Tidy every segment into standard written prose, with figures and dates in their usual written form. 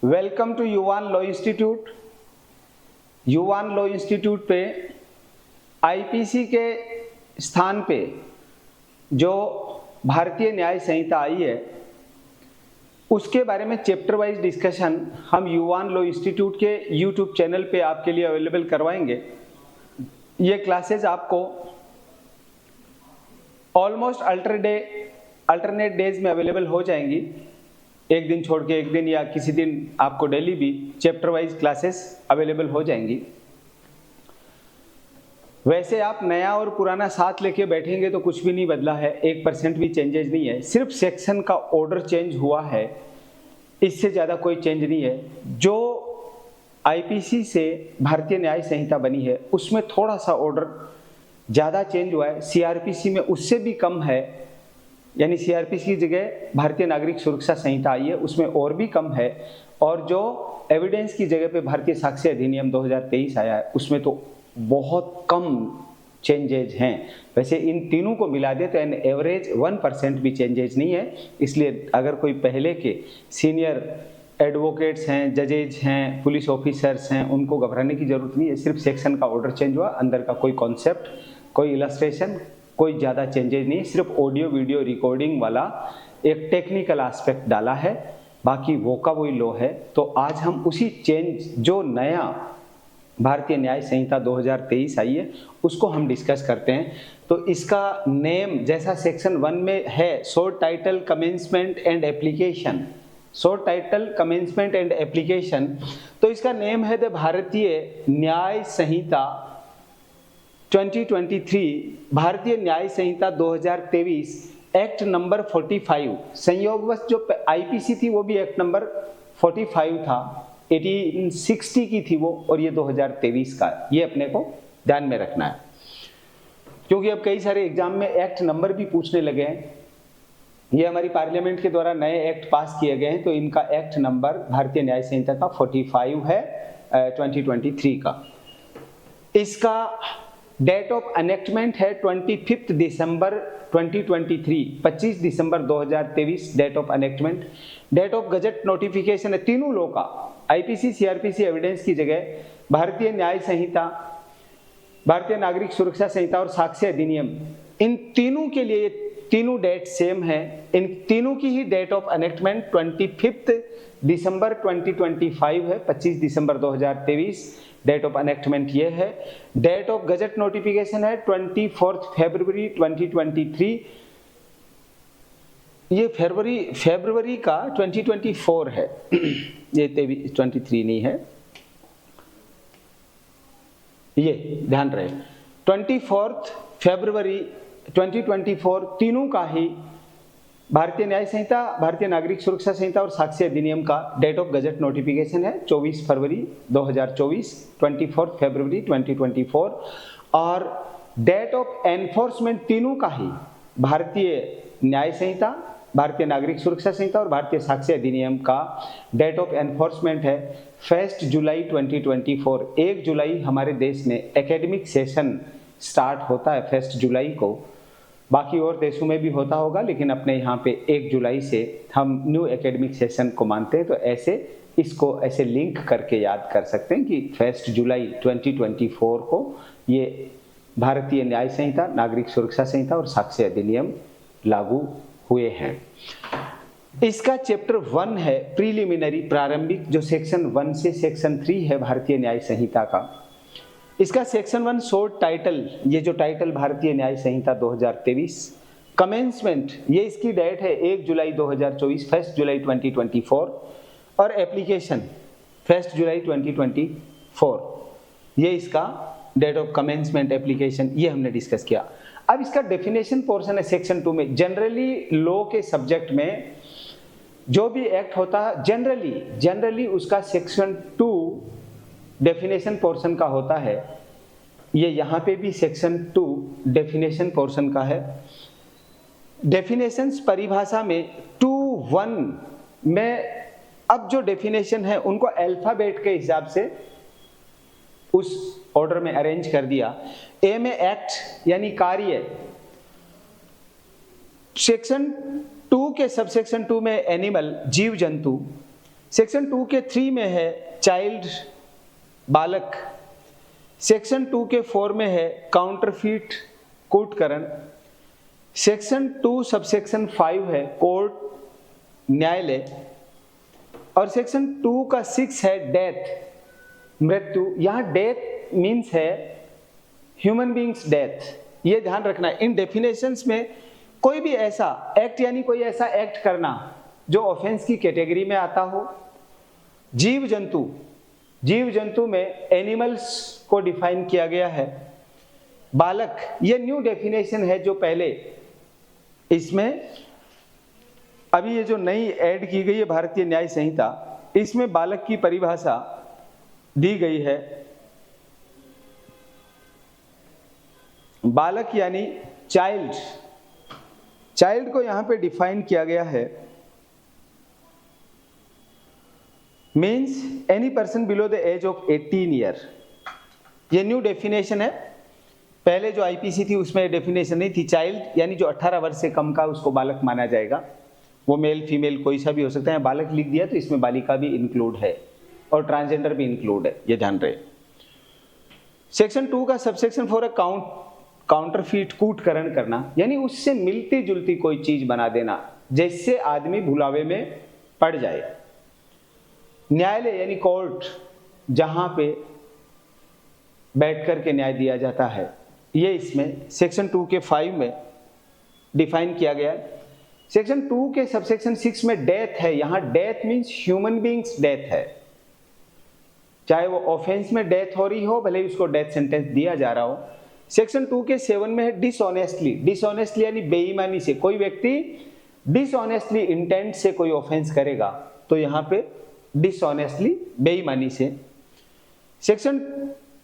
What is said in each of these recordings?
Welcome to युवान law institute. युवान law institute पे आईपीसी के स्थान पे जो भारतीय न्याय संहिता आई है उसके बारे में चैप्टर वाइज डिस्कशन हम युवान लॉ इंस्टीट्यूट के यूट्यूब चैनल पे आपके लिए अवेलेबल करवाएंगे। ये क्लासेस आपको ऑलमोस्ट अल्टरनेट डेज में अवेलेबल हो जाएंगी, एक दिन छोड़ के एक दिन या किसी दिन आपको डेली भी चैप्टर वाइज क्लासेस अवेलेबल हो जाएंगी। वैसे आप नया और पुराना साथ लेके बैठेंगे तो कुछ भी नहीं बदला है, 1% भी चेंजेस नहीं है, सिर्फ सेक्शन का ऑर्डर चेंज हुआ है, इससे ज़्यादा कोई चेंज नहीं है। जो आईपीसी से भारतीय न्याय संहिता बनी है उसमें थोड़ा सा ऑर्डर ज़्यादा चेंज हुआ है, सीआरपीसी में उससे भी कम है, यानी सीआरपीसी की जगह भारतीय नागरिक सुरक्षा संहिता आई है उसमें और भी कम है, और जो एविडेंस की जगह पे भारतीय साक्ष्य अधिनियम 2023 आया है उसमें तो बहुत कम चेंजेज हैं। वैसे इन तीनों को मिला दे तो एन एवरेज 1% भी चेंजेज नहीं है। इसलिए अगर कोई पहले के सीनियर एडवोकेट्स हैं, जजेज हैं, पुलिस ऑफिसर्स हैं, उनको घबराने की जरूरत नहीं है। सिर्फ सेक्शन का ऑर्डर चेंज हुआ, अंदर का कोई कॉन्सेप्ट, कोई इलस्ट्रेशन, कोई ज़्यादा चेंजेज नहीं है। सिर्फ ऑडियो वीडियो रिकॉर्डिंग वाला एक टेक्निकल एस्पेक्ट डाला है, बाकी वो का वही लो है। तो आज हम उसी चेंज जो नया भारतीय न्याय संहिता 2023 आई है उसको हम डिस्कस करते हैं। तो इसका नेम जैसा सेक्शन 1 में है, short title commencement and application, short title commencement and application, तो इसका नेम है द भारतीय न्याय संहिता 2023, भारतीय न्याय संहिता 2023, एक्ट नंबर 45। संयोगवश जो आईपीसी थी वो भी एक्ट नंबर 45 था, 1860 की थी वो, और ये 2023 का, ये अपने को ध्यान में रखना है क्योंकि अब कई सारे एग्जाम में एक्ट नंबर भी पूछने लगे हैं। ये हमारी पार्लियामेंट के द्वारा नए एक्ट पास किए गए हैं, तो इनका एक्ट नंबर भारतीय न्याय संहिता का 45 है 2023 का। इसका डेट ऑफ एनेक्टमेंट है 25 दिसंबर 2023, 25 दिसंबर 2023 date of enactment. Date of gazette notification है तीनों लॉ का, आईपीसी, सीआरपीसी एविडेंस की जगह भारतीय न्याय संहिता, भारतीय नागरिक सुरक्षा संहिता और साक्ष्य अधिनियम, इन तीनों के लिए तीनों डेट सेम है। इन तीनों की ही डेट ऑफ एनेक्टमेंट 25 दिसंबर 2025 है, 25 दिसंबर 2023 डेट ऑफ एनेक्टमेंट ये है। डेट ऑफ गजट नोटिफिकेशन है 24 फरवरी 2023, ये फरवरी का 2024 है, ये 23 नहीं है, ये ध्यान रहे। 24 फरवरी 2024 तीनों का ही भारतीय न्याय संहिता, भारतीय नागरिक सुरक्षा संहिता और साक्ष्य अधिनियम का डेट ऑफ गजट नोटिफिकेशन है 24 फरवरी 2024, 24 फरवरी 2024, और डेट ऑफ एनफोर्समेंट तीनों का ही भारतीय न्याय संहिता, भारतीय नागरिक सुरक्षा संहिता और भारतीय साक्ष्य अधिनियम का डेट ऑफ एनफोर्समेंट है 1 जुलाई 2024। 1 जुलाई हमारे देश में एकेडमिक सेशन स्टार्ट होता है 1 जुलाई को, बाकी और देशों में भी होता होगा लेकिन अपने यहाँ पे 1 जुलाई से हम न्यू एकेडमिक सेशन को मानते हैं। तो ऐसे इसको ऐसे लिंक करके याद कर सकते हैं कि 1 जुलाई 2024 को ये भारतीय न्याय संहिता, नागरिक सुरक्षा संहिता और साक्ष्य अधिनियम लागू हुए हैं। इसका चैप्टर 1 है प्रीलिमिनरी, प्रारंभिक, जो सेक्शन 1 से सेक्शन 3 है भारतीय न्याय संहिता का। इसका सेक्शन 1 शॉर्ट टाइटल, ये जो टाइटल भारतीय न्याय संहिता 2023, कमेंसमेंट, ये इसकी डेट है 1 जुलाई 2024, 1 जुलाई 2024, और एप्लीकेशन 1 जुलाई 2024, ये इसका डेट ऑफ कमेंसमेंट एप्लीकेशन, ये हमने डिस्कस किया। अब इसका डेफिनेशन पोर्शन है सेक्शन 2 में। जनरली लॉ के सब्जेक्ट में जो भी एक्ट होता है जनरली उसका सेक्शन 2 डेफिनेशन पोर्शन का होता है। ये यहाँ पे भी सेक्शन 2 डेफिनेशन पोर्शन का है। डेफिनेशंस परिभाषा में 2(1) में अब जो डेफिनेशन है उनको अल्फाबेट के हिसाब से उस ऑर्डर में अरेंज कर दिया। ए में एक्ट यानी कार्य, सेक्शन 2 के सबसेक्शन 2 में एनिमल, जीव जंतु, सेक्शन 2 के 3 में है चाइल्ड, बालक। सेक्शन 2 के 4 में है काउंटरफीट, कूटकरण। सेक्शन 2 सबसेक्शन 5 है कोर्ट, न्यायालय। और सेक्शन 2 का 6 है डेथ, मृत्यु। यहाँ डेथ मीन्स है ह्यूमन बींग्स डेथ, ये ध्यान रखना है। इन डेफिनेशंस में कोई भी ऐसा एक्ट यानी कोई ऐसा एक्ट करना जो ऑफेंस की कैटेगरी में आता हो। जीव जंतु में एनिमल्स को डिफाइन किया गया है। बालक, ये न्यू डेफिनेशन है जो पहले इसमें, अभी ये जो नई ऐड की गई है भारतीय न्याय संहिता, इसमें बालक की परिभाषा दी गई है। बालक यानी चाइल्ड को यहां पे डिफाइन किया गया है, means any person below the age of 18 year. ये न्यू डेफिनेशन है, पहले जो आईपीसी थी उसमें डेफिनेशन नहीं थी। चाइल्ड यानी जो 18 वर्ष से कम का, उसको बालक माना जाएगा। वो मेल फीमेल कोई सा भी हो सकता है। बालक लिख दिया तो इसमें बालिका भी इंक्लूड है और ट्रांसजेंडर भी इंक्लूड है, ये ध्यान रहे। सेक्शन 2 का सबसेक्शन 4 है काउंटरफीट, कूटकरण करना, यानी उससे मिलती जुलती कोई चीज बना देना जिससे आदमी भुलावे में पड़ जाए। न्यायालय यानी कोर्ट, जहां पे बैठ कर के न्याय दिया जाता है, ये इसमें सेक्शन 2 के 5 में डिफाइन किया गया है। सेक्शन 2 के सबसेक्शन 6 में डेथ है। यहां death means human beings death है, चाहे वो ऑफेंस में डेथ हो रही हो, भले ही उसको डेथ सेंटेंस दिया जा रहा हो। सेक्शन 2 के 7 में है डिसऑनेस्टली यानी बेईमानी से। कोई व्यक्ति डिसऑनेस्टली इंटेंट से कोई ऑफेंस करेगा तो यहां पे डिसऑनेस्टली, बेईमानी से। सेक्शन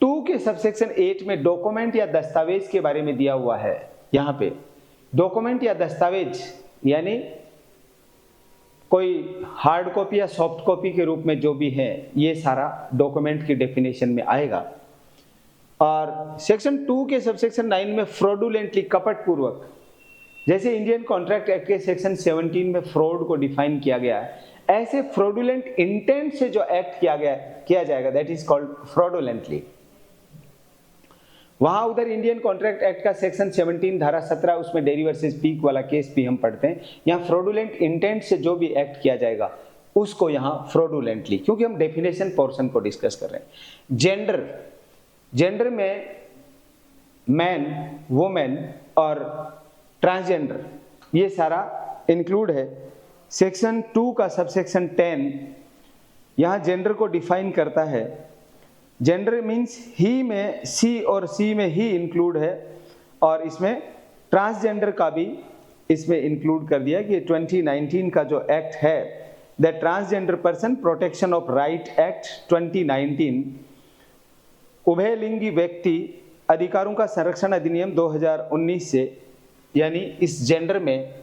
2 के सबसेक्शन 8 में डॉक्यूमेंट या दस्तावेज के बारे में दिया हुआ है। यहां पे डॉक्यूमेंट या दस्तावेज यानी कोई हार्ड कॉपी या सॉफ्ट कॉपी के रूप में जो भी है, ये सारा डॉक्यूमेंट की डेफिनेशन में आएगा। और सेक्शन 2 के सबसेक्शन 9 में फ्रॉडुलेंटली, कपट पूर्वक, जैसे इंडियन कॉन्ट्रैक्ट एक्ट के सेक्शन 17 में फ्रॉड को डिफाइन किया गया है, ऐसे फ्रॉडुलेंट इंटेंट से जो एक्ट किया जाएगा, दैट इज कॉल्ड फ्रॉडुलेंटली। वहां उधर इंडियन कॉन्ट्रैक्ट एक्ट का सेक्शन 17 धारा 17, उसमें डेरी वर्सेस पीक वाला केस भी हम पढ़ते हैं। यहाँ फ्रॉडुलेंट इंटेंट से जो भी एक्ट किया जाएगा उसको यहाँ फ्रॉडुलेंटली, क्योंकि हम डेफिनेशन पोर्शन को डिस्कस कर रहे हैं। जेंडर में मैन, वुमेन और ट्रांसजेंडर, ये सारा इंक्लूड है। सेक्शन 2 का सबसेक्शन 10 यहाँ जेंडर को डिफाइन करता है। जेंडर मीन्स ही में सी और सी में ही इंक्लूड है, और इसमें ट्रांसजेंडर का भी इसमें इंक्लूड कर दिया कि 2019 का जो एक्ट है, the transgender person protection of right act 2019, उभयलिंगी व्यक्ति अधिकारों का संरक्षण अधिनियम 2019 से, यानी इस जेंडर में।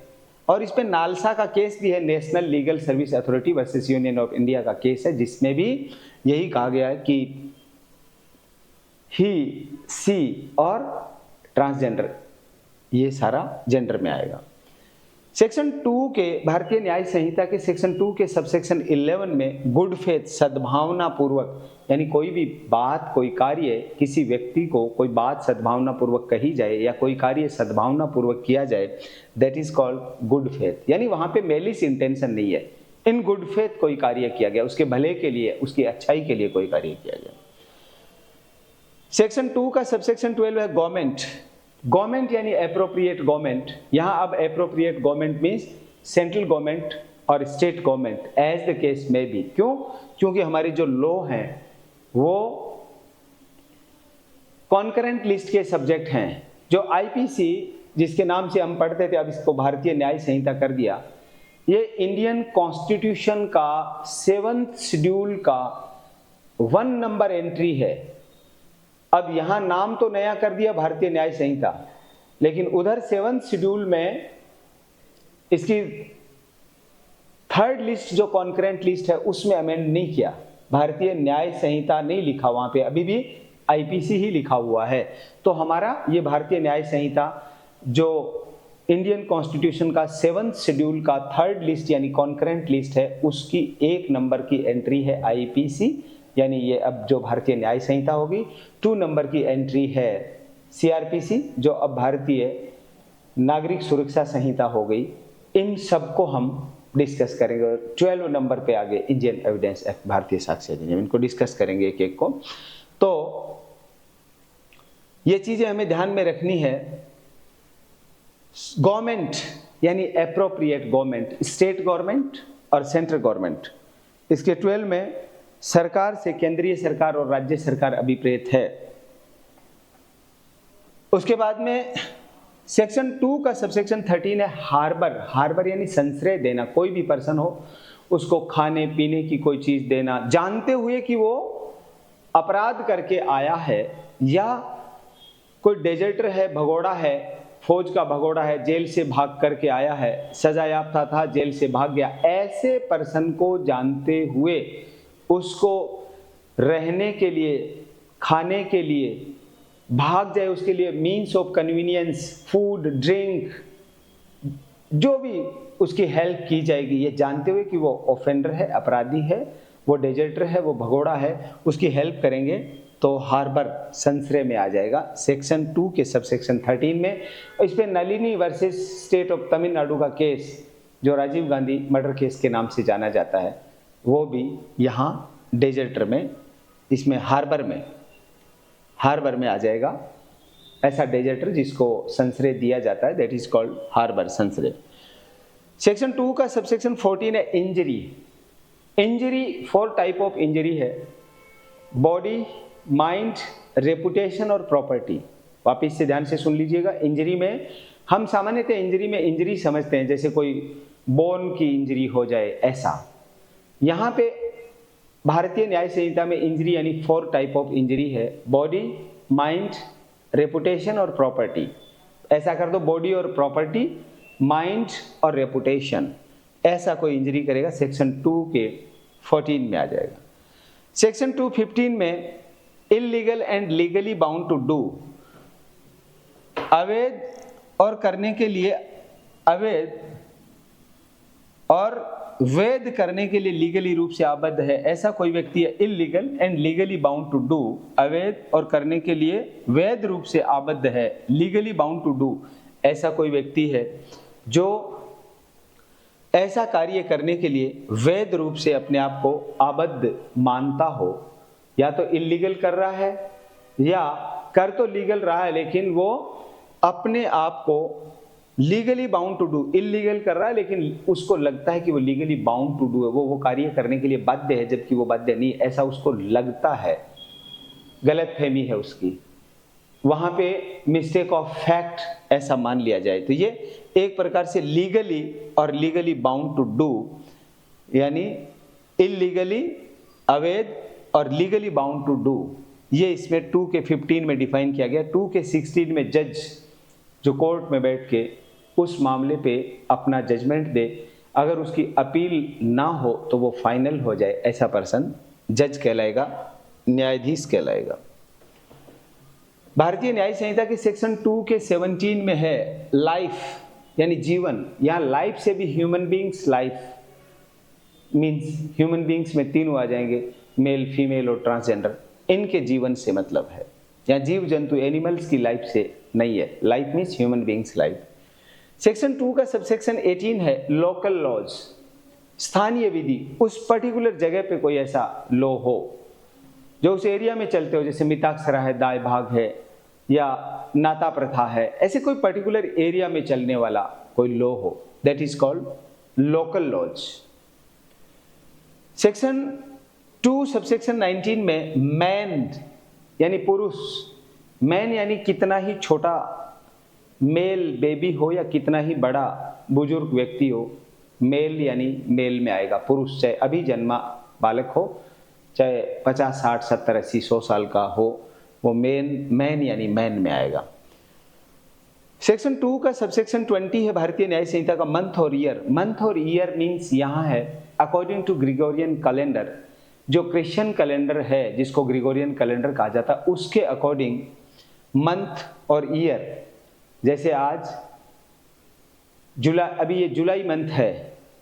और इस पे नालसा का केस भी है, national legal service authority versus union of India का केस है, जिसमें भी यही कहा गया है कि ही, सी और ट्रांसजेंडर, ये सारा जेंडर में आएगा। सेक्शन 2 के भारतीय न्याय संहिता के सेक्शन 2 के सबसेक्शन 11 में गुड फेथ, सद्भावना पूर्वक, यानी कोई भी बात, कोई कार्य, किसी व्यक्ति को कोई बात सद्भावना पूर्वक कही जाए या कोई कार्य सद्भावना पूर्वक किया जाए, that is called good faith. यानी वहां पे मेलिस इंटेंशन नहीं है, इन गुड फेथ कोई कार्य किया गया, उसके भले के लिए, उसकी अच्छाई के लिए कोई कार्य किया गया। सेक्शन 2 का सबसेक्शन 12 है गवर्नमेंट यानी एप्रोप्रिएट गवर्नमेंट। यहां अब appropriate government means central government और state government, as the case में भी। क्यों? क्योंकि हमारी जो लॉ हैं वो कॉन्करेंट लिस्ट के सब्जेक्ट हैं। जो आईपीसी जिसके नाम से हम पढ़ते थे, अब इसको भारतीय न्याय संहिता कर दिया, ये इंडियन कॉन्स्टिट्यूशन का 7th शेड्यूल का 1 नंबर एंट्री है। अब यहां नाम तो नया कर दिया भारतीय न्याय संहिता, लेकिन उधर 7th शेड्यूल में इसकी 3rd लिस्ट जो कॉन्करेंट लिस्ट है उसमें अमेंड नहीं किया, भारतीय न्याय संहिता नहीं लिखा, वहां पे अभी भी आईपीसी ही लिखा हुआ है। तो हमारा ये भारतीय न्याय संहिता जो इंडियन कॉन्स्टिट्यूशन का 7th शेड्यूल का 3rd लिस्ट यानी कॉन्करेंट लिस्ट है, उसकी 1 नंबर की एंट्री है आईपीसी, यानी ये अब जो भारतीय न्याय संहिता होगी। 2 नंबर की एंट्री है सीआरपीसी, जो अब भारतीय नागरिक सुरक्षा संहिता हो गई। इन सबको हम डिस्कस करेंगे। 12 नंबर पे आगे इंडियन एविडेंस एक्ट, भारतीय साक्ष्य अधिनियम, इनको डिस्कस करेंगे एक एक को। तो ये चीजें हमें ध्यान में रखनी है। गवर्नमेंट यानी एप्रोप्रिएट गवर्नमेंट, स्टेट गवर्नमेंट और सेंट्रल गवर्नमेंट, इसके 12 में सरकार से केंद्रीय सरकार और राज्य सरकार अभिप्रेत है। उसके बाद में सेक्शन 2 का सबसेक्शन 13 है हार्बर। हार्बर यानी संश्रय देना, कोई भी पर्सन हो उसको खाने पीने की कोई चीज देना, जानते हुए कि वो अपराध करके आया है, या कोई डेजर्टर है, भगोड़ा है, फौज का भगोड़ा है, जेल से भाग करके आया है, सजा याफ्ता था, जेल से भाग गया, ऐसे पर्सन को जानते हुए उसको रहने के लिए, खाने के लिए, भाग जाए उसके लिए means of convenience, food, drink, जो भी उसकी हेल्प की जाएगी, ये जानते हुए कि वो ऑफेंडर है, अपराधी है, वो डेजर्टर है, वो भगोड़ा है, उसकी हेल्प करेंगे तो हार्बर संश्रय में आ जाएगा सेक्शन 2 के सबसेक्शन 13 में। इस पे Nalini versus state of Tamil Nadu का केस, जो राजीव गांधी मर्डर केस के नाम से जाना जाता है, वो भी यहाँ डेजर्टर में, इसमें हार्बर में आ जाएगा। ऐसा डेजर्टर जिसको संश्रय दिया जाता है, दैट इज कॉल्ड हार्बर संश्रय। सेक्शन 2 का सबसेक्शन 14 है injury. Injury 4 type of injury है, बॉडी, माइंड, रेपुटेशन और प्रॉपर्टी। वापिस से ध्यान से सुन लीजिएगा। इंजरी में हम सामान्यतः इंजरी समझते हैं जैसे कोई बोन की इंजरी हो जाए, ऐसा। यहाँ पे भारतीय न्याय संहिता में इंजरी यानी 4 टाइप ऑफ इंजरी है, बॉडी, माइंड, रेपुटेशन और प्रॉपर्टी। ऐसा कर दो, बॉडी और प्रॉपर्टी, माइंड और रेपुटेशन, ऐसा कोई इंजरी करेगा सेक्शन 2 के 14 में आ जाएगा। सेक्शन 215 में illegal and legally bound to do, अवैध और करने के लिए, अवैध और वैध करने के लिए लीगली रूप से आबद्ध है, ऐसा कोई व्यक्ति है। Illegal and legally bound to do, अवैध और करने के लिए वैध रूप से आबद्ध है, लीगली बाउंड टू डू, ऐसा कोई व्यक्ति है जो ऐसा कार्य करने के लिए वैध रूप से अपने आप को आबद्ध मानता हो। या तो इलीगल कर रहा है या कर तो लीगल रहा है, लेकिन वो अपने आप को legally bound to do, illegal कर रहा है लेकिन उसको लगता है कि वो लीगली बाउंड टू डू है, वो कार्य करने के लिए बाध्य है, जबकि वो बाध्य नहीं, ऐसा उसको लगता है, गलतफहमी है उसकी, वहां पे मिस्टेक ऑफ फैक्ट ऐसा मान लिया जाए। तो ये एक प्रकार से लीगली और लीगली बाउंड टू डू, यानी इलीगली, अवैध और लीगली बाउंड टू डू, ये इसमें 2 के 15 में डिफाइन किया गया। 2 के 16 में जज जो कोर्ट में बैठ के उस मामले पे अपना जजमेंट दे, अगर उसकी अपील ना हो तो वो फाइनल हो जाए, ऐसा पर्सन जज कहलाएगा, न्यायाधीश कहलाएगा। भारतीय न्याय संहिता के सेक्शन 2 के 17 में है लाइफ यानी जीवन। यहाँ लाइफ से भी human beings, life means human beings में 3 आ जाएंगे, मेल, फीमेल और ट्रांसजेंडर, इनके जीवन से मतलब है। यहाँ जीव जंतु, एनिमल्स की लाइफ से नहीं है, life means human beings life. Section 2 का सबसेक्शन 18 है लोकल लॉज, स्थानीय विधि। उस पर्टिकुलर जगह पे कोई ऐसा लॉ हो जो उस एरिया में चलते हो, जैसे मिताक्षरा है, दाय भाग है, या नाता प्रथा है, ऐसे कोई पर्टिकुलर एरिया में चलने वाला कोई लॉ हो, that is called local laws. Section 2 subsection 19 में मैन यानी पुरुष, मैन यानी कितना ही छोटा मेल बेबी हो या कितना ही बड़ा बुजुर्ग व्यक्ति हो, मेल यानी मेल में आएगा, पुरुष, चाहे अभी जन्मा बालक हो, चाहे 50, 60, 70, 80, 100 साल का हो, वो मैन यानी मैन में आएगा। सेक्शन 2 का सबसेक्शन 20 है भारतीय न्याय संहिता का मंथ और ईयर। मंथ और ईयर मीन्स यहाँ है अकॉर्डिंग टू ग्रिगोरियन कैलेंडर, जो क्रिश्चियन कैलेंडर है जिसको ग्रिगोरियन कैलेंडर कहा जाता है, उसके अकॉर्डिंग मंथ और ईयर, जैसे आज जुलाई, अभी ये जुलाई मंथ है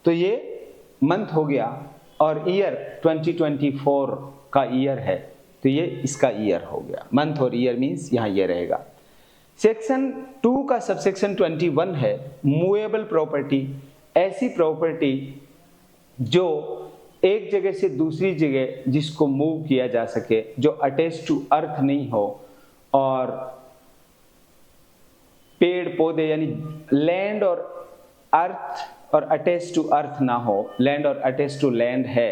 तो ये मंथ हो गया, और ईयर 2024 का ईयर है तो ये इसका ईयर हो गया। मंथ और ईयर मीन्स यहाँ ये रहेगा। सेक्शन 2 का सबसेक्शन 21 है मूवेबल प्रॉपर्टी, ऐसी प्रॉपर्टी जो एक जगह से दूसरी जगह जिसको मूव किया जा सके, जो अटैच टू अर्थ नहीं हो, और पेड़ पौधे यानी लैंड और अर्थ और अटैच टू अर्थ ना हो, लैंड और अटैच टू लैंड है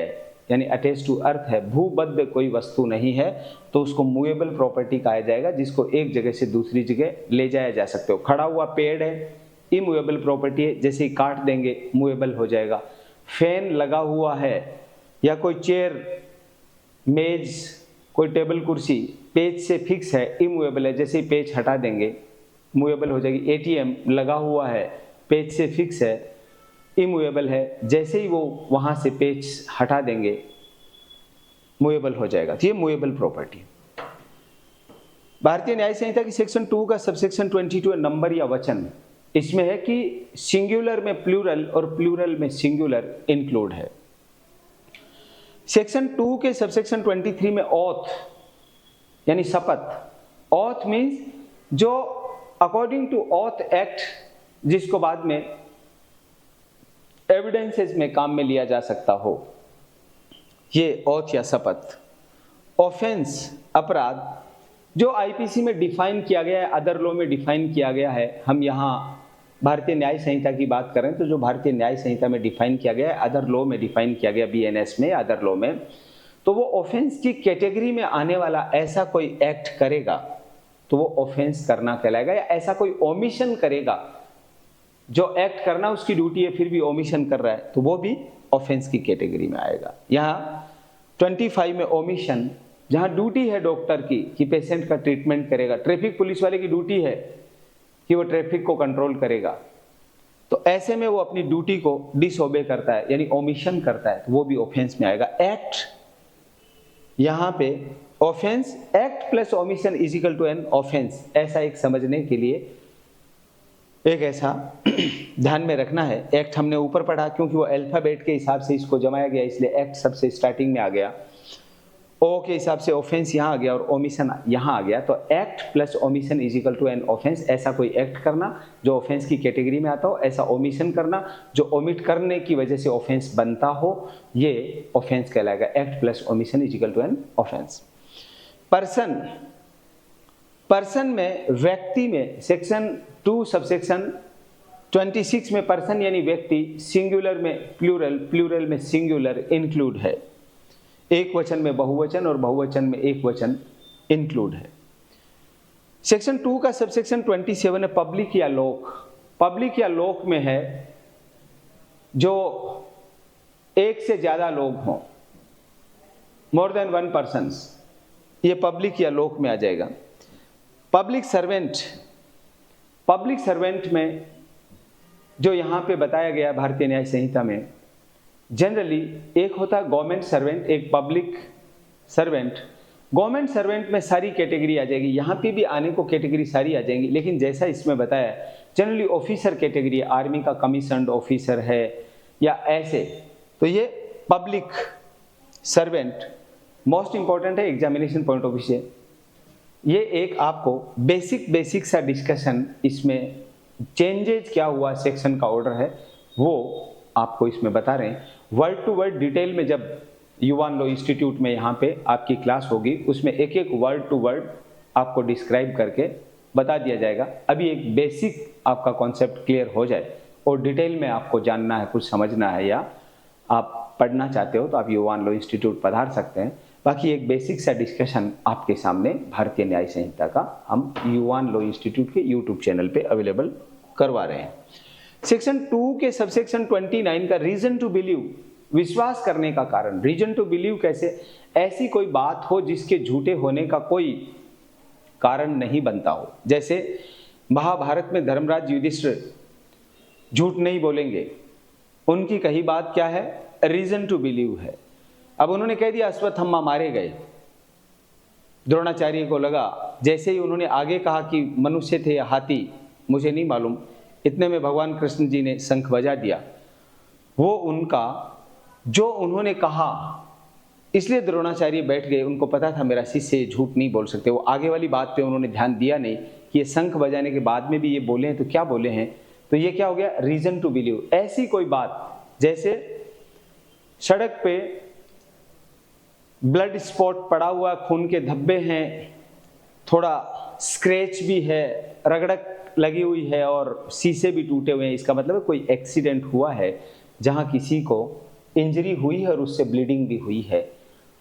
यानी अटैच टू अर्थ है, भूबद्ध कोई वस्तु नहीं है, तो उसको मूवेबल प्रॉपर्टी कहा जाएगा, जिसको एक जगह से दूसरी जगह ले जाया जा सकते हो। खड़ा हुआ पेड़ है, इमूवेबल प्रॉपर्टी है, जैसे ही काट देंगे मूवेबल हो जाएगा। फैन लगा हुआ है या कोई चेयर, मेज, कोई टेबल कुर्सी पेज से फिक्स है, इमूवेबल है, जैसे ही पेज हटा देंगे मूवेबल हो जाएगी। एटीएम लगा हुआ है, पेज से फिक्स है, इमूवेबल है, जैसे ही वो वहां से पेज हटा देंगे मूवेबल हो जाएगा। तो ये मूवेबल प्रॉपर्टी। भारतीय न्याय संहिता की सेक्शन 2 का सबसेक्शन 22 नंबर या वचन, इसमें है कि सिंगुलर में प्लूरल और प्लूरल में सिंगुलर इंक्लूड है। सेक्शन 2 के सबसेक्शन 23 में ओथ यानी शपथ। ओथ मीन्स जो अकॉर्डिंग टू ओथ एक्ट जिसको बाद में एविडेंसेस में काम में लिया जा सकता हो, ये ओथ या शपथ। ऑफेंस अपराध जो आईपीसी में डिफाइन किया गया है, अदर लॉ में डिफाइन किया गया है, हम यहाँ भारतीय न्याय संहिता की बात करें तो जो भारतीय न्याय संहिता में डिफाइन किया गया है, अदर लॉ में डिफाइन किया गया, बीएनएस में, अदर लॉ में, तो वो ऑफेंस की कैटेगरी में आने वाला ऐसा कोई एक्ट करेगा तो वो ऑफेंस करना कहलाएगा। या ऐसा कोई ओमिशन करेगा, जो एक्ट करना उसकी ड्यूटी है फिर भी ओमिशन कर रहा है, तो वो भी ऑफेंस की कैटेगरी में आएगा। यहाँ 25 में ओमिशन, जहाँ ड्यूटी है डॉक्टर की कि पेशेंट का ट्रीटमेंट करेगा, ट्रैफिक पुलिस वाले की ड्यूटी है कि वो ट्रैफिक को कंट्रोल करेगा, तो ऐसे में वो अपनी ड्यूटी को डिसओबे करता है यानी ओमिशन करता है, तो वो भी ऑफेंस में आएगा। एक्ट, यहाँ पे offence, act plus omission is equal to an offence, ऐसा एक समझने के लिए एक ऐसा ध्यान में रखना है। एक्ट हमने ऊपर पढ़ा क्योंकि वो अल्फाबेट के हिसाब से इसको जमाया गया, इसलिए एक्ट सबसे स्टार्टिंग में आ गया। ओ के हिसाब से ऑफेंस यहाँ आ गया और ओमिशन यहाँ आ गया, तो act plus omission is equal to an offence. ऐसा कोई एक्ट करना जो ऑफेंस की कैटेगरी में आता हो, ऐसा ओमिशन करना जो ओमिट करने की वजह से ऑफेंस बनता हो, ये ऑफेंस कहलाएगा। Act plus omission is equal to an offence. Person, person में, व्यक्ति में, सेक्शन 2 सबसेक्शन 26 में पर्सन यानी व्यक्ति, सिंगुलर में प्लूरल, प्लूरल में सिंगुलर इंक्लूड है। एक वचन में बहुवचन और बहुवचन में एक वचन इंक्लूड है। सेक्शन 2 का सबसेक्शन 27 है पब्लिक या लोक। पब्लिक या लोक में है जो एक से ज्यादा लोग हों, मोर देन 1 पर्सन, ये पब्लिक या लोक में आ जाएगा। पब्लिक सर्वेंट, पब्लिक सर्वेंट में जो यहाँ पे बताया गया भारतीय न्याय संहिता में, जनरली एक होता है गवर्नमेंट सर्वेंट, एक पब्लिक सर्वेंट। गवर्नमेंट सर्वेंट में सारी कैटेगरी आ जाएगी, यहाँ पे भी आने को कैटेगरी सारी आ जाएंगी, लेकिन जैसा इसमें बताया जनरली ऑफिसर कैटेगरी, आर्मी का कमीशन्ड ऑफिसर है या ऐसे, तो ये पब्लिक सर्वेंट मोस्ट इंपॉर्टेंट है एग्जामिनेशन पॉइंट ऑफ व्यू से। ये एक आपको बेसिक सा डिस्कशन, इसमें चेंजेज क्या हुआ सेक्शन का ऑर्डर है वो आपको इसमें बता रहे हैं। वर्ड टू वर्ड डिटेल में जब युवान लॉ इंस्टीट्यूट में यहाँ पे आपकी क्लास होगी, उसमें एक एक वर्ड टू वर्ड आपको डिस्क्राइब करके बता दिया जाएगा। अभी एक बेसिक आपका कॉन्सेप्ट क्लियर हो जाए और डिटेल में आपको जानना है, कुछ समझना है या आप पढ़ना चाहते हो तो आप युवान लॉ इंस्टीट्यूट पधार सकते हैं। बाकी एक बेसिक सा डिस्कशन आपके सामने भारतीय न्याय संहिता का हम युवान लॉ इंस्टीट्यूट के यूट्यूब चैनल पे अवेलेबल करवा रहे हैं। सेक्शन 2 के सबसेक्शन 29 का रीजन टू बिलीव, विश्वास करने का कारण। रीजन टू बिलीव कैसे? ऐसी कोई बात हो जिसके झूठे होने का कोई कारण नहीं बनता हो। जैसे महाभारत में धर्मराज युधिष्ठिर झूठ नहीं बोलेंगे, उनकी कही बात क्या है? रीजन टू बिलीव है। अब उन्होंने कह दिया अश्वत्थामा मारे गए, द्रोणाचार्य को लगा, जैसे ही उन्होंने आगे कहा कि मनुष्य थे या हाथी मुझे नहीं मालूम, इतने में भगवान कृष्ण जी ने शंख बजा दिया। वो उनका जो उन्होंने कहा, इसलिए द्रोणाचार्य बैठ गए, उनको पता था मेरा शिष्य झूठ नहीं बोल सकते। वो आगे वाली बात पे उन्होंने ध्यान दिया नहीं कि ये शंख बजाने के बाद में भी ये बोले हैं तो क्या बोले हैं। तो ये क्या हो गया, रीजन टू बिलीव। ऐसी कोई बात जैसे सड़क पे ब्लड स्पॉट पड़ा हुआ, खून के धब्बे हैं, थोड़ा स्क्रैच भी है, रगड़क लगी हुई है और शीशे भी टूटे हुए हैं, इसका मतलब है कोई एक्सीडेंट हुआ है जहां किसी को इंजरी हुई है और उससे ब्लीडिंग भी हुई है,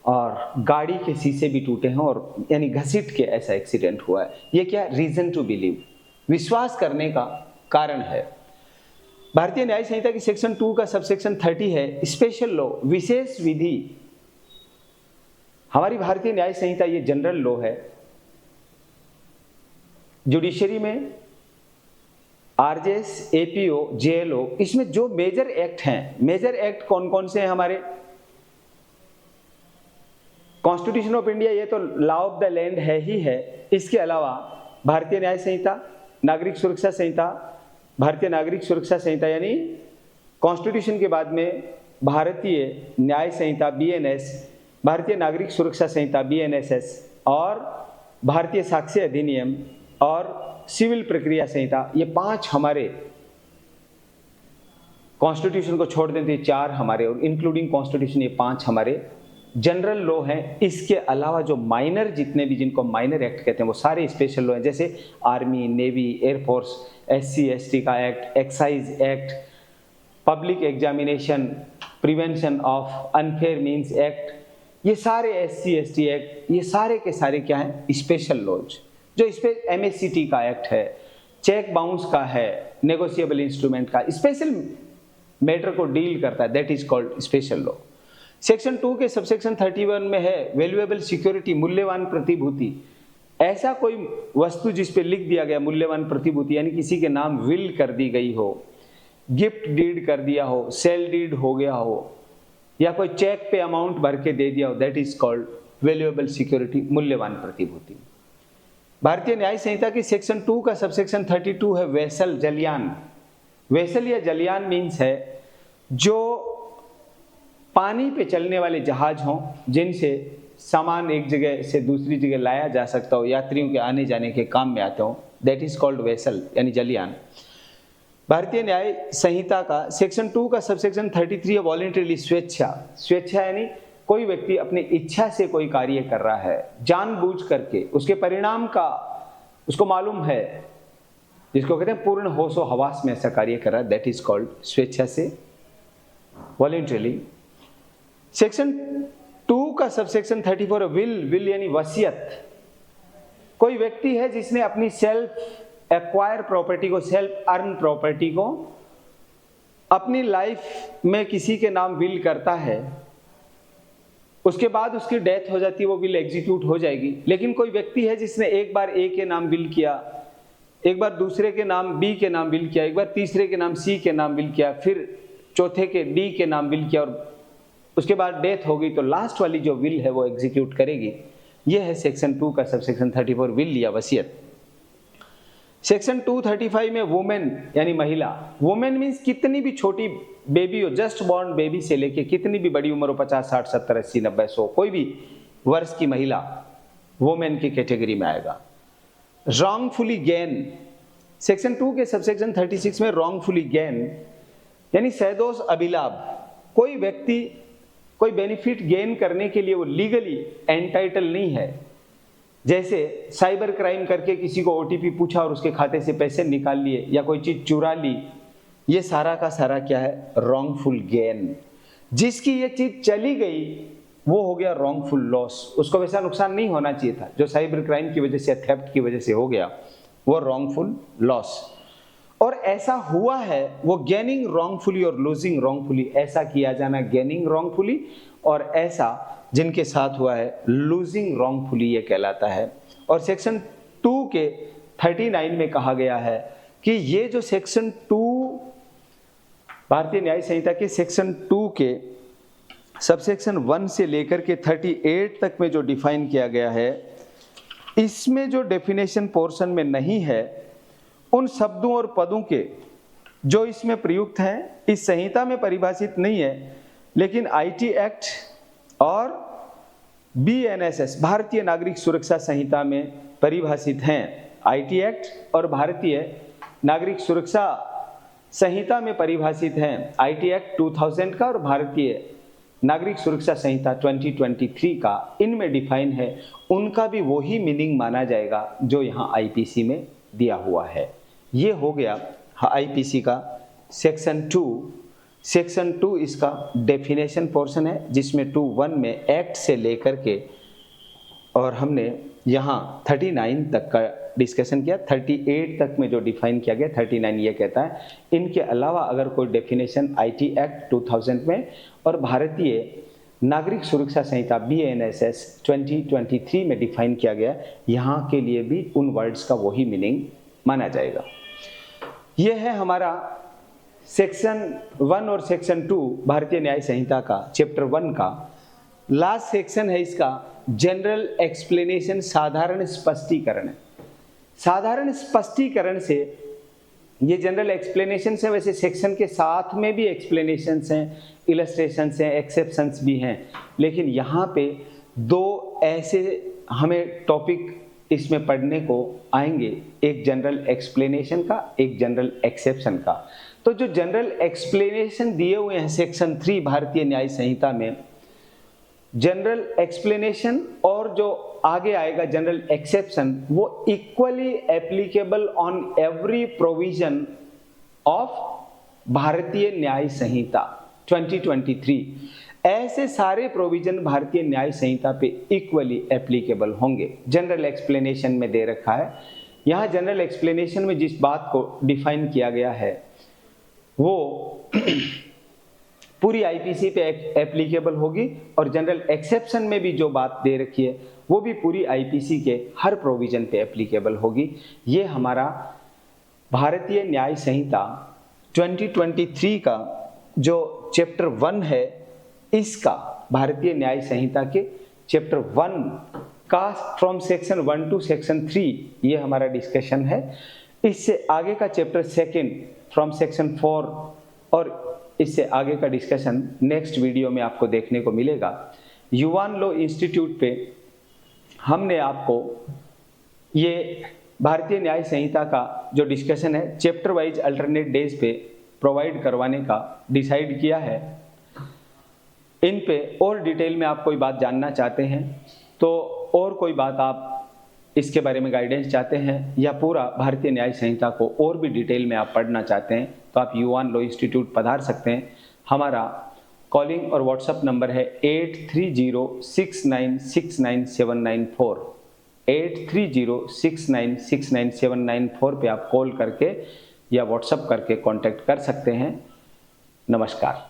और गाड़ी के शीशे भी टूटे हैं और यानी घसीट के ऐसा एक्सीडेंट हुआ है। ये क्या, रीजन टू बिलीव, विश्वास करने का कारण है। भारतीय न्याय संहिता की सेक्शन 2 का सबसेक्शन 30 है स्पेशल लॉ, विशेष विधि। हमारी भारतीय न्याय संहिता ये जनरल लॉ है। जुडिशरी में आरजेएस, एपीओ, जेएलओ, इसमें जो मेजर एक्ट हैं, मेजर एक्ट कौन कौन से हैं हमारे, कॉन्स्टिट्यूशन ऑफ इंडिया, ये तो लॉ ऑफ द लैंड है ही है। इसके अलावा भारतीय न्याय संहिता, नागरिक सुरक्षा संहिता, भारतीय नागरिक सुरक्षा संहिता यानी कॉन्स्टिट्यूशन के बाद में भारतीय न्याय संहिता बीएनएस, भारतीय नागरिक सुरक्षा संहिता बीएनएसएस, और भारतीय साक्ष्य अधिनियम और सिविल प्रक्रिया संहिता, ये 5 हमारे, कॉन्स्टिट्यूशन को छोड़ दें तो ये 4 हमारे, और इंक्लूडिंग कॉन्स्टिट्यूशन ये 5 हमारे जनरल लॉ हैं। इसके अलावा जो माइनर, जितने भी जिनको माइनर एक्ट कहते हैं, वो सारे स्पेशल लॉ हैं, जैसे army, navy, air force, SC ST का act, excise act, public examination, prevention of unfair means act, ये सारे एससी एसटी एक्ट, ये सारे के सारे क्या हैं, स्पेशल लॉज। जो इस पे एमएससीटी का एक्ट है, चेक बाउंस का है, नेगोशिएबल इंस्ट्रूमेंट का, स्पेशल मैटर को डील करता है, that is called special law. Section 2 के सबसेक्शन 31 में है वैल्यूएबल सिक्योरिटी, मूल्यवान प्रतिभूति। ऐसा कोई वस्तु जिस पे लिख दिया गया मूल्यवान प्रतिभूति, यानी किसी के नाम विल कर दी गई हो, गिफ्ट डीड कर दिया हो, सेल डीड हो गया हो, या कोई चेक पे अमाउंट भर के दे दिया हो, that is called valuable security, मूल्यवान प्रतिभूति। भारतीय न्याय संहिता की सेक्शन 2 का सबसेक्शन 32 है वेसल, जलयान। वेसल या जलयान मीन्स है जो पानी पे चलने वाले जहाज हों, जिनसे सामान एक जगह से दूसरी जगह लाया जा सकता हो, यात्रियों के आने जाने के काम में आते हो, दैट इज कॉल्ड वेसल यानी जलयान। भारतीय न्याय संहिता का सेक्शन 2 का सबसेक्शन 33 है वॉलंटरीली, स्वेच्छा। स्वेच्छा यानी कोई व्यक्ति अपनी इच्छा से कोई कार्य कर रहा है, जानबूझ करके, उसके परिणाम का उसको मालूम है, जिसको कहते हैं पूर्ण होशो हवास में ऐसा कार्य कर रहा है, दैट इज कॉल्ड स्वेच्छा से, वॉलंटरीली। सेक्शन 2 का सबसेक्शन 34 विल, विल यानी वसीयत। कोई व्यक्ति है जिसने अपनी सेल्फ एक्वायर प्रॉपर्टी को, सेल्फ अर्न प्रॉपर्टी को अपनी लाइफ में किसी के नाम विल करता है, उसके बाद उसकी डेथ हो जाती है, वो विल एग्जीक्यूट हो जाएगी। लेकिन कोई व्यक्ति है जिसने एक बार ए के नाम विल किया, एक बार दूसरे के नाम बी के नाम विल किया, एक बार तीसरे के नाम सी के नाम विल किया, फिर चौथे के डी के नाम विल किया, और उसके बाद डेथ हो गई, तो लास्ट वाली जो विल है वो एग्जीक्यूट करेगी। ये है सेक्शन 2 का सबसेक्शन 34 विल या वसीयत। सेक्शन 235 में वुमेन यानी महिला। वुमेन मीन्स कितनी भी छोटी बेबी हो, जस्ट बॉर्न बेबी से लेके कितनी भी बड़ी उम्र हो, 50, 60, 70, 80, 90, 100, कोई भी वर्ष की महिला वुमेन की कैटेगरी में आएगा। रॉन्गफुली गेन, सेक्शन 2 के सबसेक्शन 36 में रॉन्गफुली गेन यानी सैदोष अभिलाभ। कोई व्यक्ति कोई बेनिफिट गेन करने के लिए वो लीगली एंटाइटल नहीं है, जैसे साइबर क्राइम करके किसी को ओटीपी पूछा और उसके खाते से पैसे निकाल लिए, या कोई चीज चुरा ली, ये सारा का सारा क्या है, रॉन्गफुल गेन। जिसकी ये चीज चली गई वो हो गया रॉन्गफुल लॉस, उसको वैसा नुकसान नहीं होना चाहिए था जो साइबर क्राइम की वजह से, थेफ्ट की वजह से हो गया, वो रॉन्गफुल लॉस। और ऐसा हुआ है वो गेनिंग रॉन्गफुली और लूजिंग रॉन्गफुली, ऐसा किया जाना गेनिंग रॉन्गफुली, और ऐसा जिनके साथ हुआ है लूजिंग रॉन्गफुली, ये कहलाता है। और सेक्शन 2 के 39 में कहा गया है कि ये जो सेक्शन 2 भारतीय न्याय संहिता के सेक्शन 2 के सबसेक्शन 1 से लेकर के 38 तक में जो डिफाइन किया गया है, इसमें जो डेफिनेशन पोर्शन में नहीं है, उन शब्दों और पदों के जो इसमें प्रयुक्त हैं इस संहिता में परिभाषित नहीं है, लेकिन आईटी एक्ट और बीएनएसएस भारतीय नागरिक सुरक्षा संहिता में परिभाषित हैं। आईटी एक्ट और भारतीय नागरिक सुरक्षा संहिता में परिभाषित हैं। आईटी एक्ट 2000 का और भारतीय नागरिक सुरक्षा संहिता 2023 का इनमें डिफाइन है, उनका भी वही मीनिंग माना जाएगा जो यहाँ आईपीसी में दिया हुआ है। ये हो गया आईपीसी का सेक्शन 2। सेक्शन 2 इसका डेफिनेशन पोर्शन है, जिसमें 2(1) में एक्ट से लेकर के और हमने यहाँ 39 तक का डिस्कशन किया। 38 तक में जो डिफाइन किया गया 39 ये कहता है। इनके अलावा अगर कोई डेफिनेशन आईटी एक्ट 2000 में और भारतीय नागरिक सुरक्षा संहिता बीएनएसएस 2023 में डिफाइन किया गया, यहाँ के लिए भी उन वर्ड्स का वही मीनिंग माना जाएगा। यह है हमारा सेक्शन 1 और सेक्शन 2 भारतीय न्याय संहिता का चैप्टर 1 का लास्ट सेक्शन है। इसका जनरल एक्सप्लेनेशन, साधारण स्पष्टीकरण। साधारण स्पष्टीकरण से ये जनरल एक्सप्लेनेशन है, वैसे सेक्शन के साथ में भी एक्सप्लेनेशंस हैं, इलस्ट्रेशंस हैं, एक्सेप्शंस भी हैं, लेकिन यहाँ पे दो ऐसे हमें टॉपिक इसमें पढ़ने को आएंगे, एक जनरल एक्सप्लेनेशन का, एक जनरल एक्सेप्शन का। तो जो जनरल एक्सप्लेनेशन दिए हुए हैं सेक्शन 3 भारतीय न्याय संहिता में, जनरल एक्सप्लेनेशन और जो आगे आएगा जनरल एक्सेप्शन, वो equally applicable on every provision of भारतीय न्याय संहिता 2023। ऐसे सारे प्रोविजन भारतीय न्याय संहिता पे इक्वली एप्लीकेबल होंगे। जनरल एक्सप्लेनेशन में दे रखा है, यहाँ जनरल एक्सप्लेनेशन में जिस बात को डिफाइन किया गया है वो पूरी आईपीसी पे एप्लीकेबल होगी, और जनरल एक्सेप्शन में भी जो बात दे रखी है वो भी पूरी आईपीसी के हर प्रोविजन पे एप्लीकेबल होगी। ये हमारा भारतीय न्याय संहिता 2023 का जो चैप्टर 1 है, इसका भारतीय न्याय संहिता के चैप्टर 1 का फ्रॉम सेक्शन 1 टू सेक्शन 3 ये हमारा डिस्कशन है। इससे आगे का चैप्टर 2 फ्रॉम सेक्शन 4 और इससे आगे का डिस्कशन नेक्स्ट वीडियो में आपको देखने को मिलेगा। युवान लॉ इंस्टीट्यूट पे हमने आपको ये भारतीय न्याय संहिता का जो डिस्कशन है चैप्टर वाइज अल्टरनेट डेज पे प्रोवाइड करवाने का डिसाइड किया है। इन पे और डिटेल में आप कोई बात जानना चाहते हैं तो, और कोई बात आप इसके बारे में गाइडेंस चाहते हैं, या पूरा भारतीय न्याय संहिता को और भी डिटेल में आप पढ़ना चाहते हैं, तो आप युवान लॉ इंस्टीट्यूट पधार सकते हैं। हमारा कॉलिंग और व्हाट्सएप नंबर है 8306969794। 8306969794 पे आप कॉल करके या व्हाट्सएप करके कांटेक्ट कर सकते हैं। नमस्कार।